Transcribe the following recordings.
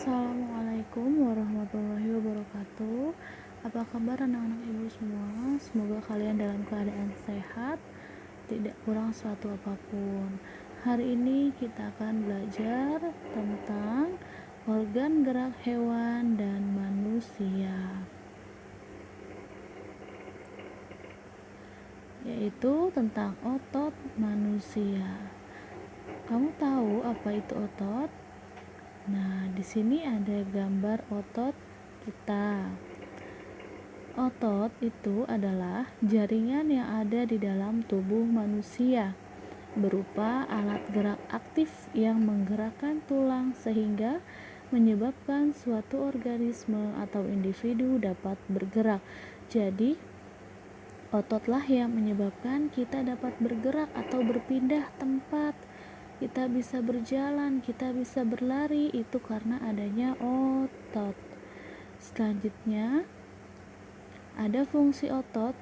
Assalamualaikum warahmatullahi wabarakatuh. Apa kabar anak-anak ibu semua? Semoga kalian dalam keadaan sehat, tidak kurang suatu apapun. Hari ini kita akan belajar tentang organ gerak hewan dan manusia, yaitu tentang otot manusia. Kamu tahu apa itu otot? Nah, di sini ada gambar otot kita. Otot itu adalah jaringan yang ada di dalam tubuh manusia, berupa alat gerak aktif yang menggerakkan tulang sehingga menyebabkan suatu organisme atau individu dapat bergerak. Jadi, ototlah yang menyebabkan kita dapat bergerak atau berpindah tempat. Kita bisa berjalan, kita bisa berlari, itu karena adanya otot. Selanjutnya, ada fungsi otot.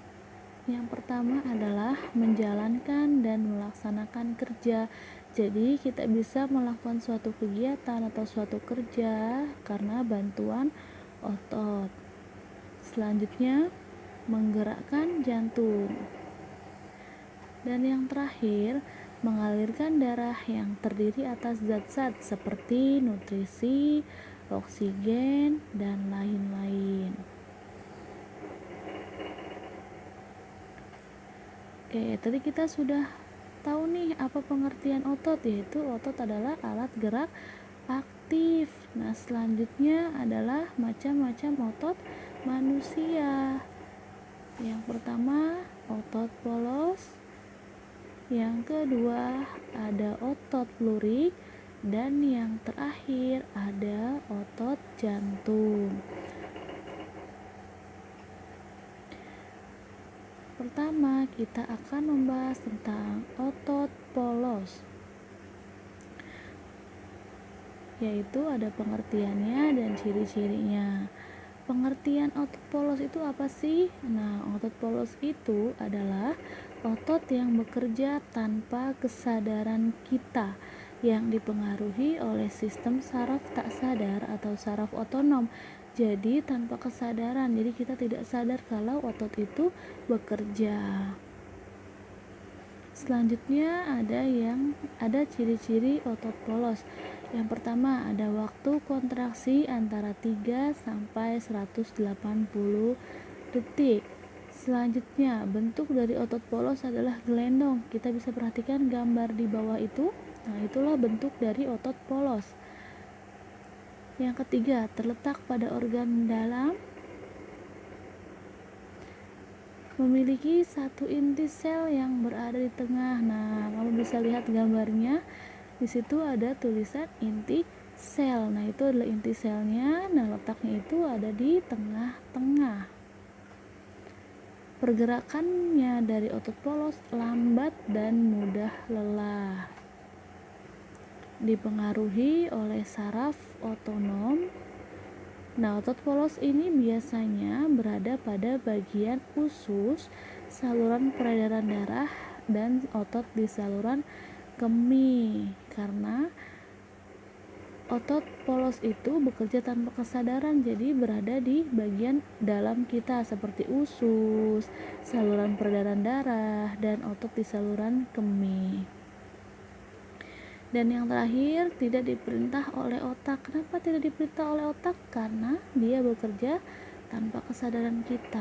Yang pertama adalah menjalankan dan melaksanakan kerja. Jadi, kita bisa melakukan suatu kegiatan atau suatu kerja karena bantuan otot. Selanjutnya, menggerakkan jantung. Dan yang terakhir, mengalirkan darah yang terdiri atas zat-zat seperti nutrisi, oksigen, dan lain-lain. Oke, tadi kita sudah tahu nih apa pengertian otot, yaitu otot adalah alat gerak aktif. Nah, selanjutnya adalah macam-macam otot manusia. Yang pertama, otot polos. Yang kedua, ada otot lurik, dan yang terakhir ada otot jantung. Pertama, kita akan membahas tentang otot polos, yaitu ada pengertiannya dan ciri-cirinya. Pengertian otot polos itu apa sih? Nah, otot polos itu adalah otot yang bekerja tanpa kesadaran kita, yang dipengaruhi oleh sistem saraf tak sadar atau saraf otonom. Jadi tanpa kesadaran, jadi kita tidak sadar kalau otot itu bekerja. Selanjutnya ada ciri-ciri otot polos. Yang pertama, ada waktu kontraksi antara 3 sampai 180 detik. Selanjutnya, bentuk dari otot polos adalah gelendong. Kita bisa perhatikan gambar di bawah itu. Nah, itulah bentuk dari otot polos. Yang ketiga, terletak pada organ dalam, memiliki satu inti sel yang berada di tengah. Nah, kamu bisa lihat gambarnya. Di situ ada tulisan inti sel. Nah, itu adalah inti selnya. Nah, letaknya itu ada di tengah-tengah. Pergerakannya dari otot polos lambat dan mudah lelah. Dipengaruhi oleh saraf otonom. Nah, otot polos ini biasanya berada pada bagian usus, saluran peredaran darah, dan otot di saluran kemih. Karena otot polos itu bekerja tanpa kesadaran, jadi berada di bagian dalam kita seperti usus, saluran peredaran darah, dan otot di saluran kemih. Dan yang terakhir, tidak diperintah oleh otak. Kenapa tidak diperintah oleh otak? Karena dia bekerja tanpa kesadaran kita.